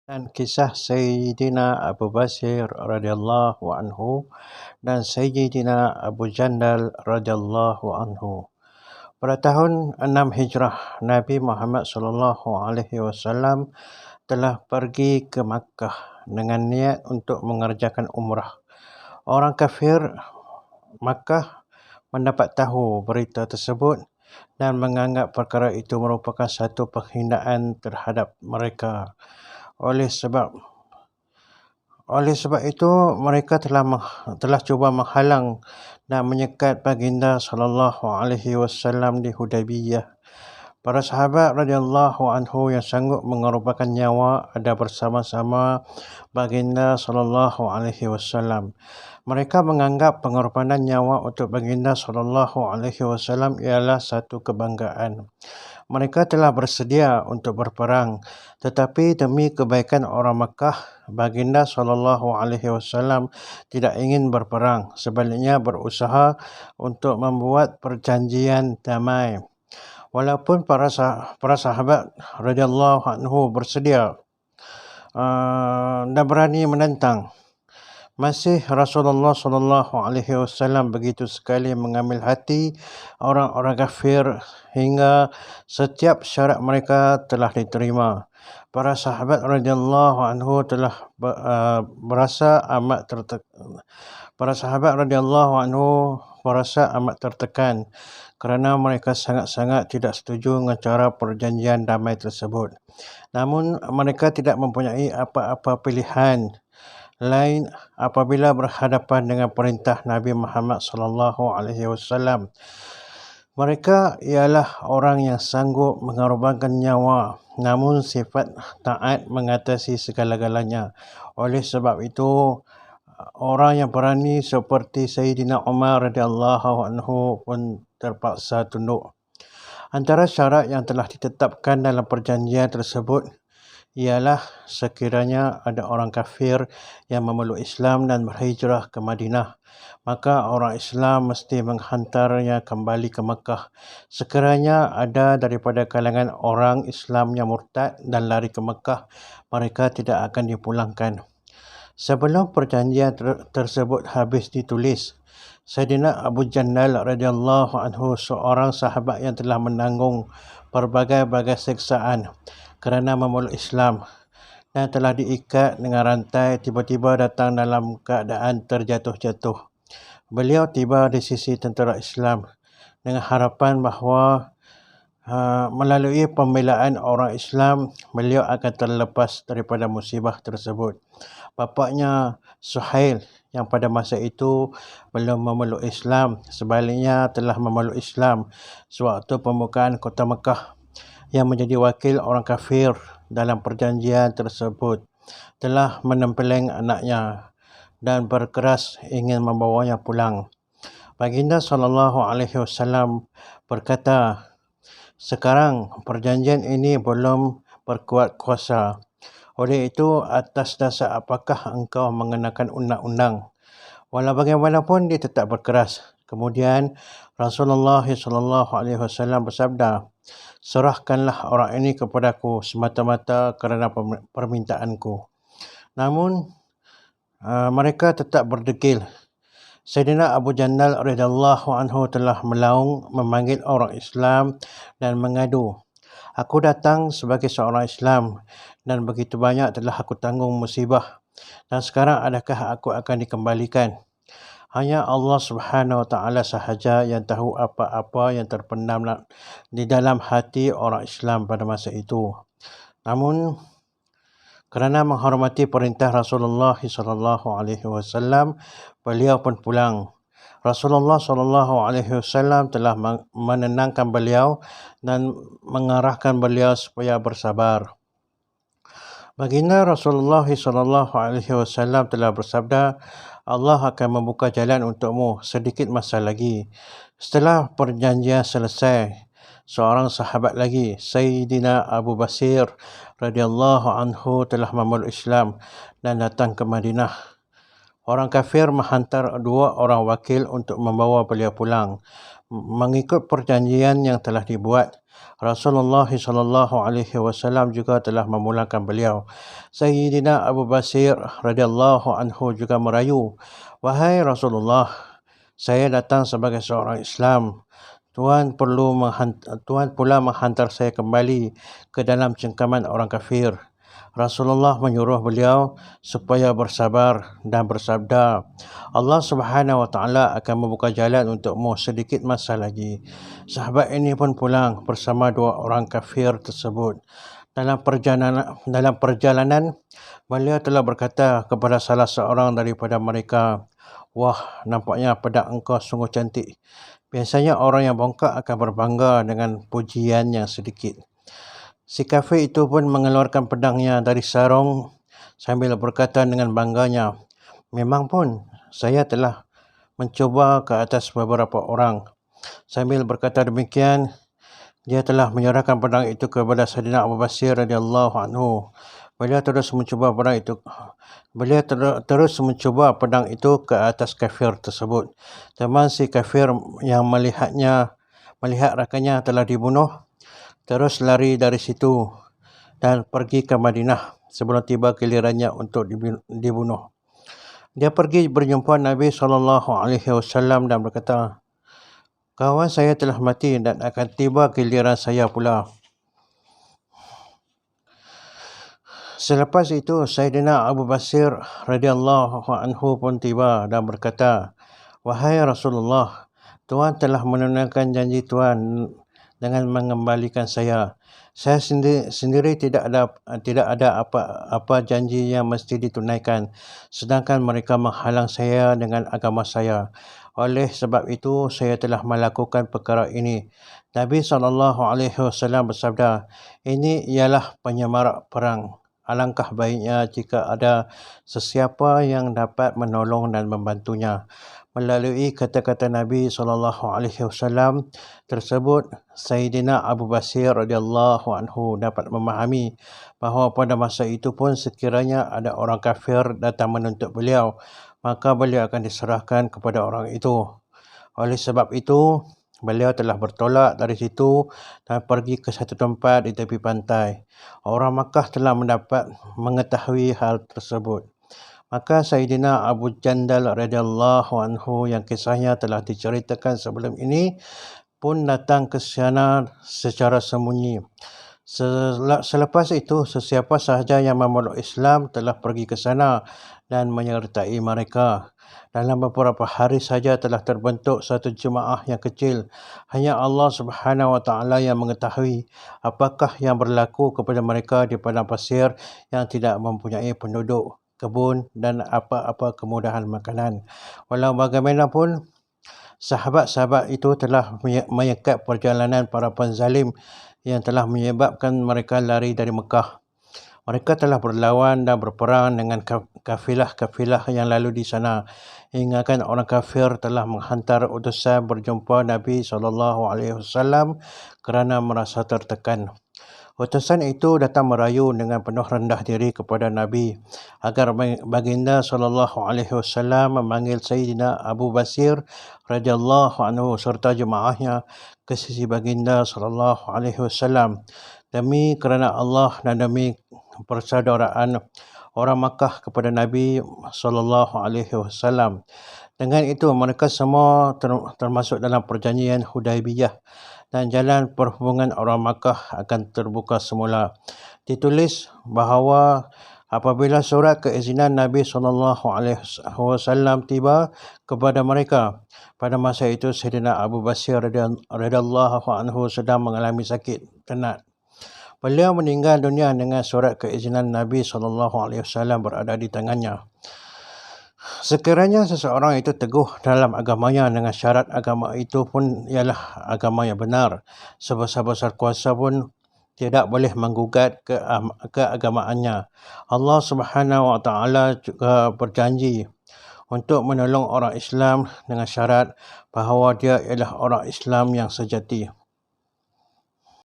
Dan kisah Sayyidina Abu Basir radhiyallahu anhu dan Sayyidina Abu Jandal radhiyallahu anhu. Pada tahun 6 Hijrah, Nabi Muhammad SAW telah pergi ke Makkah dengan niat untuk mengerjakan umrah. Orang kafir Makkah mendapat tahu berita tersebut dan menganggap perkara itu merupakan satu penghinaan terhadap mereka. Oleh sebab itu, mereka telah cuba menghalang dan menyekat baginda SAW di Hudaybiyah. Para sahabat radhiyallahu anhu yang sanggup mengorbankan nyawa ada bersama-sama baginda SAW. Mereka menganggap pengorbanan nyawa untuk baginda SAW ialah satu kebanggaan. Mereka telah bersedia untuk berperang, tetapi demi kebaikan orang Makkah, baginda SAW tidak ingin berperang, sebaliknya berusaha untuk membuat perjanjian damai. Walaupun para sahabat radhiyallahu anhu bersedia dan berani menentang, masih Rasulullah SAW begitu sekali mengambil hati orang-orang kafir hingga setiap syarat mereka telah diterima. Para sahabat radhiyallahu anhu telah berasa amat tertekan kerana mereka sangat-sangat tidak setuju dengan cara perjanjian damai tersebut. Namun mereka tidak mempunyai apa-apa pilihan lain apabila berhadapan dengan perintah Nabi Muhammad SAW. Mereka ialah orang yang sanggup mengorbankan nyawa, namun sifat taat mengatasi segala-galanya. Oleh sebab itu, orang yang berani seperti Sayyidina Umar radhiyallahu anhu pun terpaksa tunduk. Antara syarat yang telah ditetapkan dalam perjanjian tersebut ialah sekiranya ada orang kafir yang memeluk Islam dan berhijrah ke Madinah, maka orang Islam mesti menghantarnya kembali ke Makkah. Sekiranya ada daripada kalangan orang Islam yang murtad dan lari ke Makkah, mereka tidak akan dipulangkan. Sebelum perjanjian tersebut habis ditulis, Sayyidina Abu Jandal radhiyallahu anhu, seorang sahabat yang telah menanggung berbagai-bagai siksaan kerana memeluk Islam dan telah diikat dengan rantai, tiba-tiba datang dalam keadaan terjatuh-jatuh. Beliau tiba di sisi tentera Islam dengan harapan bahawa melalui pembelaan orang Islam, beliau akan terlepas daripada musibah tersebut. Bapaknya Suhail yang pada masa itu belum memeluk Islam, sebaliknya telah memeluk Islam sewaktu pembukaan kota Mekah, yang menjadi wakil orang kafir dalam perjanjian tersebut, telah menempeleng anaknya dan berkeras ingin membawanya pulang. Baginda SAW berkata, "Sekarang perjanjian ini belum berkuat kuasa. Oleh itu, atas dasar apakah engkau mengenakan undang-undang?" Walau bagaimanapun dia tetap berkeras. Kemudian Rasulullah SAW bersabda, "Serahkanlah orang ini kepadaku semata-mata kerana permintaanku." Namun mereka tetap berdegil. Sayyidina Abu Jandal radhiyallahu anhu telah melaung memanggil orang Islam dan mengadu, "Aku datang sebagai seorang Islam dan begitu banyak telah aku tanggung musibah, dan sekarang adakah aku akan dikembalikan? Hanya Allah Subhanahu Wa Taala sahaja yang tahu apa-apa yang terpendam di dalam hati orang Islam pada masa itu." Namun kerana menghormati perintah Rasulullah SAW, beliau pun pulang. Rasulullah SAW telah menenangkan beliau dan mengarahkan beliau supaya bersabar. Baginda Rasulullah SAW telah bersabda, "Allah akan membuka jalan untukmu sedikit masa lagi." Setelah perjanjian selesai, seorang sahabat lagi, Sayyidina Abu Basir radhiyallahu anhu, telah memeluk Islam dan datang ke Madinah. Orang kafir menghantar 2 orang wakil untuk membawa beliau pulang. Mengikut perjanjian yang telah dibuat, Rasulullah SAW juga telah memulakan beliau. Sayyidina Abu Basir radhiyallahu anhu juga merayu, "Wahai Rasulullah, saya datang sebagai seorang Islam. Tuhan pula menghantar saya kembali ke dalam cengkaman orang kafir." Rasulullah menyuruh beliau supaya bersabar dan bersabda, "Allah Subhanahu Wa Taala akan membuka jalan untukmu sedikit masa lagi." Sahabat ini pun pulang bersama dua orang kafir tersebut. Dalam perjalanan, beliau telah berkata kepada salah seorang daripada mereka, "Wah, nampaknya pedang engkau sungguh cantik." Biasanya orang yang bongkak akan berbangga dengan pujian yang sedikit. Si kafir itu pun mengeluarkan pedangnya dari sarung sambil berkata dengan bangganya, "Memang pun saya telah mencuba ke atas beberapa orang." Sambil berkata demikian, dia telah menyerahkan pedang itu kepada Sayyidina Abu Basir radhiyallahu anhu. Beliau terus mencuba pedang itu ke atas kafir tersebut. Teman si kafir yang melihat rakannya telah dibunuh, terus lari dari situ dan pergi ke Madinah sebelum tiba gilirannya untuk dibunuh. Dia pergi berjumpa Nabi SAW dan berkata, "Kawan saya telah mati dan akan tiba giliran saya pula." Selepas itu, Sayyidina Abu Basir radhiyallahu anhu pun tiba dan berkata, "Wahai Rasulullah, Tuhan telah menunaikan janji Tuhan dengan mengembalikan saya. Saya sendiri tidak ada apa janji yang mesti ditunaikan, sedangkan mereka menghalang saya dengan agama saya. Oleh sebab itu, saya telah melakukan perkara ini." Nabi SAW bersabda, "Ini ialah penyemarak perang. Alangkah baiknya jika ada sesiapa yang dapat menolong dan membantunya." Melalui kata-kata Nabi SAW tersebut, Sayyidina Abu Basir radhiyallahu anhu dapat memahami bahawa pada masa itu pun sekiranya ada orang kafir datang menuntut beliau, maka beliau akan diserahkan kepada orang itu. Oleh sebab itu, beliau telah bertolak dari situ dan pergi ke satu tempat di tepi pantai. Orang Makkah telah mengetahui hal tersebut. Maka Sayyidina Abu Jandal radhiyallahu anhu yang kisahnya telah diceritakan sebelum ini pun datang ke sana secara sembunyi. Selepas itu, sesiapa sahaja yang memeluk Islam telah pergi ke sana dan menyertai mereka. Dalam beberapa hari saja telah terbentuk satu jemaah yang kecil. Hanya Allah Subhanahu Wa Taala yang mengetahui apakah yang berlaku kepada mereka di padang pasir yang tidak mempunyai penduduk, kebun dan apa-apa kemudahan makanan. Walau bagaimanapun, sahabat-sahabat itu telah menyekat perjalanan para penzalim yang telah menyebabkan mereka lari dari Mekah. Mereka telah berlawan dan berperang dengan kafilah-kafilah yang lalu di sana. Hinggakan orang kafir telah menghantar utusan berjumpa Nabi SAW kerana merasa tertekan. Utusan itu datang merayu dengan penuh rendah diri kepada Nabi agar baginda SAW memanggil Sayyidina Abu Basir radhiyallahu anhu serta jemaahnya ke sisi baginda SAW. Demi kerana Allah dan demi persaudaraan orang Makkah kepada Nabi SAW. Dengan itu, mereka semua termasuk dalam perjanjian Hudaibiyah dan jalan perhubungan orang Makkah akan terbuka semula. Ditulis bahawa apabila surat keizinan Nabi SAW tiba kepada mereka, pada masa itu Sayyidina Abu Basir radhiyallahu anhu sedang mengalami sakit tenat. Beliau meninggal dunia dengan surat keizinan Nabi SAW berada di tangannya. Sekiranya seseorang itu teguh dalam agamanya dengan syarat agama itu pun ialah agama yang benar, sebesar-besar kuasa pun tidak boleh menggugat keagamaannya. Allah Subhanahu Wa Taala juga berjanji untuk menolong orang Islam dengan syarat bahawa dia ialah orang Islam yang sejati.